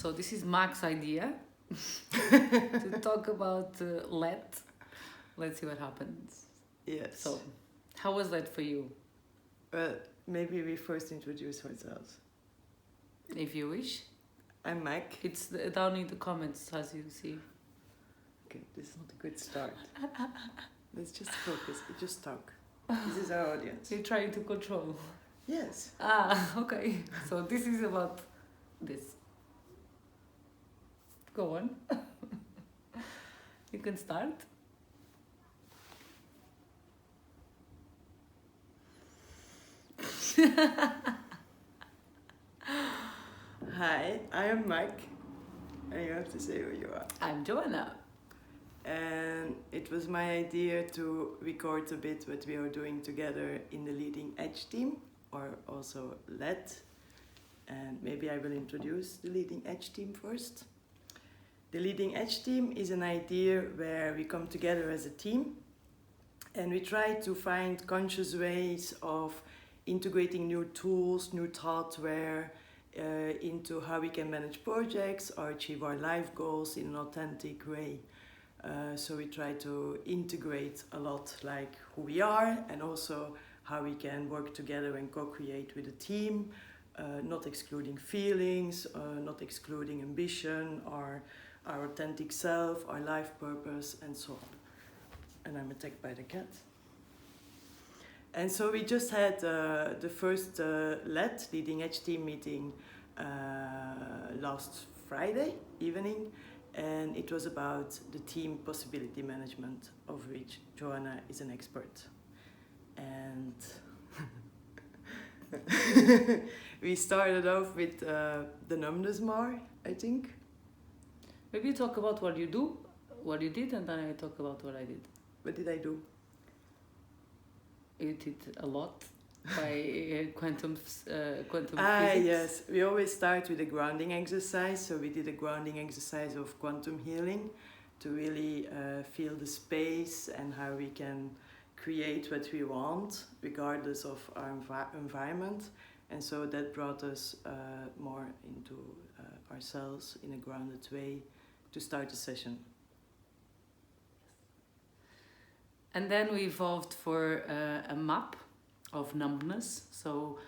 So this is Mac's idea to talk about let. Let's see what happens. Yes. So, how was that for you? Well, maybe we first introduce ourselves. If you wish. I'm Mac. It's down in the comments, as you see. Okay, this is not a good start. Let's just focus. We just talk. This is our audience. You're trying to control. Yes. Okay. So this is about this. Go on. You can start. Hi, I am Mac. And you have to say who you are. I'm Joana. And it was my idea to record a bit what we are doing together in the Leading Edge team, or also LED. And maybe I will introduce the Leading Edge team first. The Leading Edge team is an idea where we come together as a team and we try to find conscious ways of integrating new tools, new thoughtware into how we can manage projects or achieve our life goals in an authentic way. So we try to integrate a lot like who we are and also how we can work together and co-create with a team, not excluding feelings, not excluding ambition or our authentic self, our life purpose, and so on. And I'm attacked by the cat. And so we just had the first LED, Leading Edge team meeting last Friday evening. And it was about the team possibility management, of which Joana is an expert. And we started off with the numbness bar, I think. Maybe you talk about what you do, what you did, and then I talk about what I did. What did I do? You did a lot by quantum physics. Yes. We always start with a grounding exercise. So we did a grounding exercise of quantum healing to really feel the space and how we can create what we want regardless of our environment. And so that brought us more into ourselves in a grounded way to start the session. And then we evolved for a map of numbness. So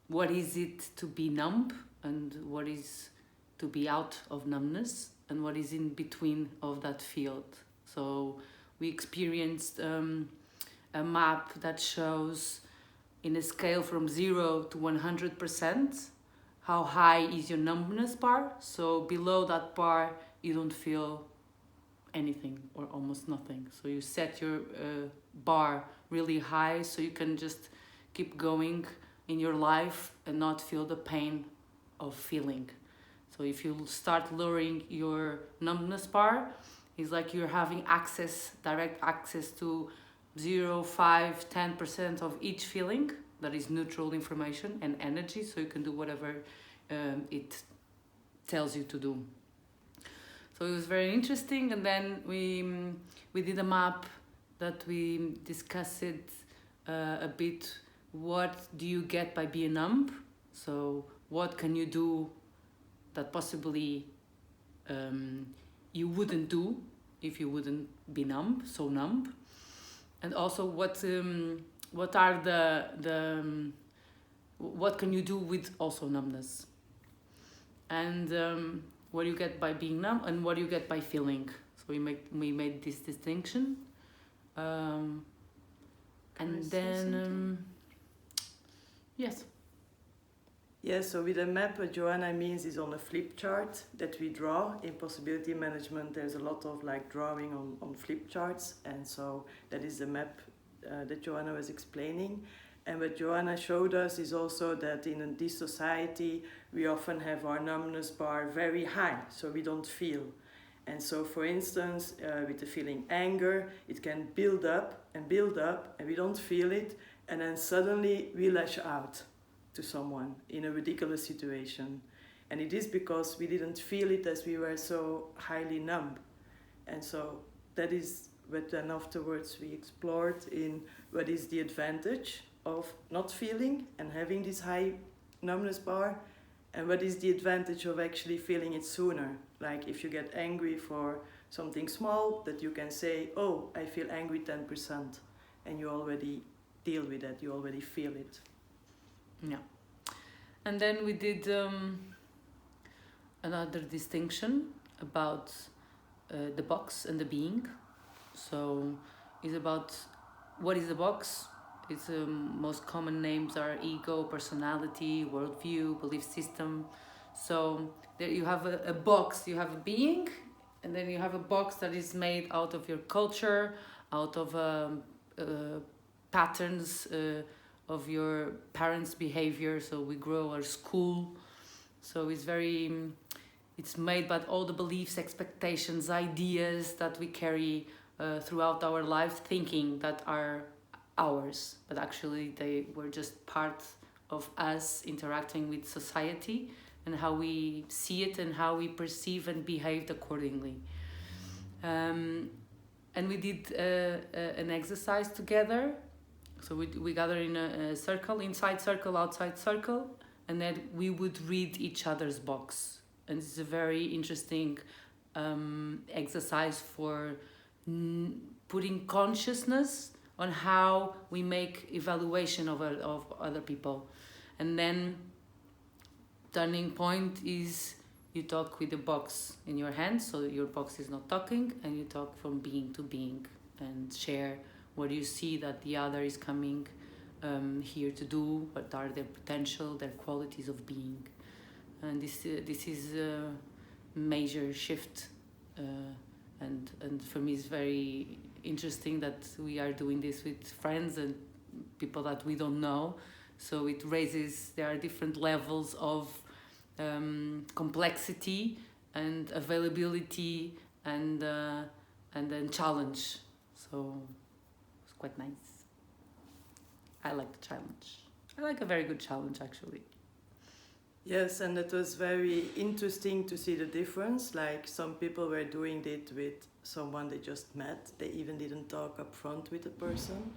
what is it to be numb and what is to be out of numbness and what is in between of that field. So we experienced a map that shows in a scale from 0 to 100% how high is your numbness bar. So below that bar you don't feel anything or almost nothing. So you set your bar really high so you can just keep going in your life and not feel the pain of feeling. So if you start lowering your numbness bar, it's like you're having access, direct access to 0, 5, 10% of each feeling. That is neutral information and energy, so you can do whatever it tells you to do. So it was very interesting, and then we did a map that we discussed it a bit. What do you get by being numb? So what can you do that possibly you wouldn't do if you wouldn't be numb, so numb? And also what are what can you do with also numbness? And what you get by being numb and what you get by feeling. So we made this distinction. And then, yes. Yeah, so with a map, what Joana means is on a flip chart that we draw. In possibility management, there's a lot of like drawing on flip charts. And so that is the map that Joana was explaining. And what Joana showed us is also that in this society, we often have our numbness bar very high, so we don't feel. And so, for instance, with the feeling anger, it can build up, and we don't feel it, and then suddenly we lash out to someone in a ridiculous situation. And it is because we didn't feel it as we were so highly numb. And so that is what then afterwards we explored in what is the advantage of not feeling and having this high numbness bar And what is the advantage of actually feeling it sooner? Like if you get angry for something small, that you can say, oh, I feel angry 10%, and you already deal with that, you already feel it. Yeah. And then we did another distinction about the box and the being. So it's about what is the box. Its most common names are ego, personality, worldview, belief system. So there you have a box, you have a being, and then you have a box that is made out of your culture, out of patterns of your parents' behavior. So we grow our school. So it's made by all the beliefs, expectations, ideas that we carry throughout our life, thinking that are ours, but actually they were just part of us interacting with society and how we see it and how we perceive and behaved accordingly. And we did an exercise together. So we gather in a circle, inside circle, outside circle, and then we would read each other's box. And it's a very interesting exercise for putting consciousness on how we make evaluation of other people. And then turning point is you talk with the box in your hand, so your box is not talking, and you talk from being to being and share what you see that the other is coming here to do, what are their potential, their qualities of being. And this is a major shift, and for me it's very interesting that we are doing this with friends and people that we don't know. So it raises, there are different levels of complexity and availability and then challenge. So it's quite nice. I like the challenge. I like a very good challenge, actually. Yes, and it was very interesting to see the difference. Like some people were doing it with someone they just met. They even didn't talk up front with the person.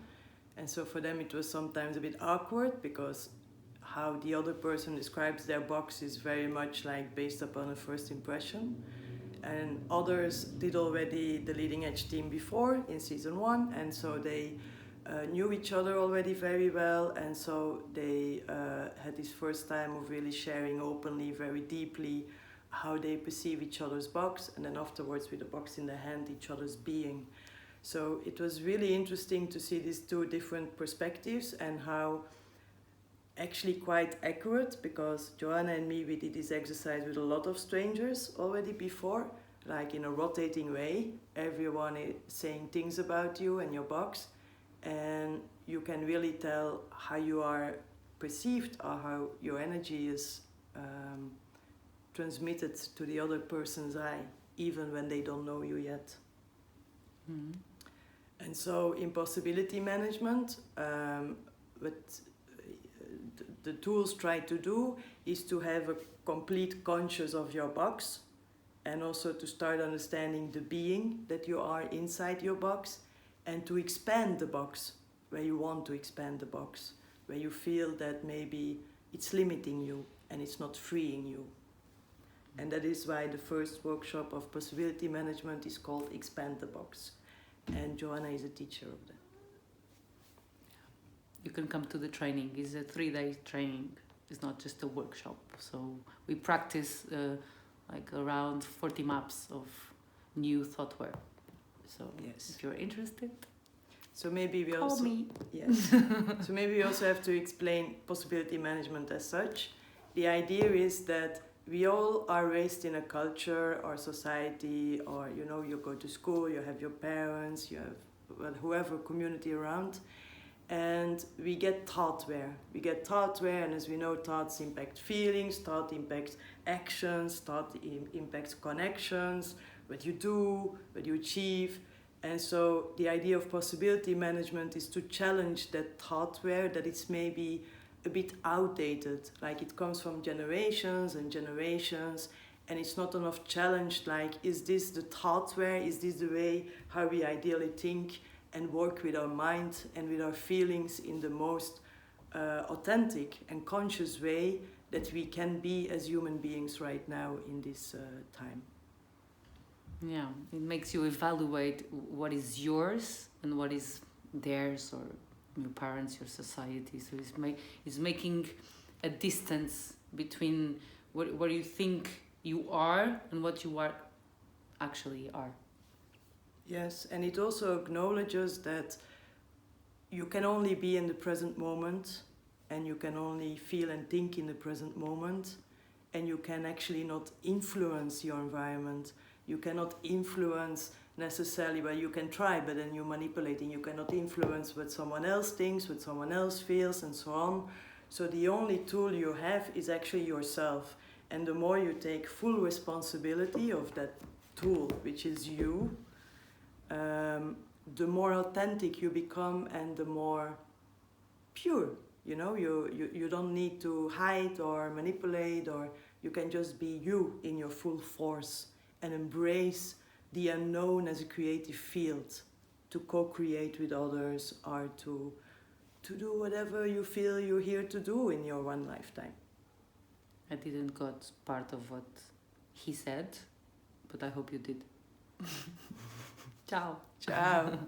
And so for them it was sometimes a bit awkward because how the other person describes their box is very much like based upon a first impression. And others did already the leading edge team before in season 1, and so they knew each other already very well, and so they had this first time of really sharing openly, very deeply, how they perceive each other's box, and then afterwards with the box in the hand, each other's being. So it was really interesting to see these two different perspectives and how actually quite accurate, because Joana and me, we did this exercise with a lot of strangers already before, like in a rotating way. Everyone is saying things about you and your box, and you can really tell how you are perceived or how your energy is transmitted to the other person's eye, even when they don't know you yet. Mm-hmm. And so in possibility management, what the tools try to do is to have a complete conscious of your box, and also to start understanding the being that you are inside your box, and to expand the box where you want to expand the box, where you feel that maybe it's limiting you and it's not freeing you. And that is why the first workshop of possibility management is called Expand the Box. And Joana is a teacher of that. You can come to the training. It's a 3-day training. It's not just a workshop. So we practice like around 40 maps of new thoughtware. So yes, if you're interested, so maybe we call also me. Yes. So maybe we also have to explain possibility management as such. The idea is that we all are raised in a culture or society, or you go to school, you have your parents, you have whoever community around, and we get thoughtware. And as we know, thoughts impact feelings, thought impacts actions, thought impacts connections, what you do, what you achieve. And so the idea of possibility management is to challenge that thoughtware, that it's maybe a bit outdated, like it comes from generations and generations, and it's not enough challenged, like, is this the thoughtware, is this the way how we ideally think and work with our mind and with our feelings in the most authentic and conscious way, that we can be as human beings right now in this time. Yeah, it makes you evaluate what is yours and what is theirs, or your parents, your society. So it's making a distance between what you think you are and what you are actually are. Yes, and it also acknowledges that you can only be in the present moment, and you can only feel and think in the present moment, and you can actually not influence your environment. You cannot influence necessarily, well, you can try, but then you're manipulating. You cannot influence what someone else thinks, what someone else feels, and so on. So the only tool you have is actually yourself. And the more you take full responsibility of that tool, which is you, the more authentic you become and the more pure. You know, you don't need to hide or manipulate, or you can just be you in your full force and embrace the unknown as a creative field to co-create with others, or to do whatever you feel you're here to do in your one lifetime. I didn't got part of what he said, but I hope you did. Ciao. Ciao.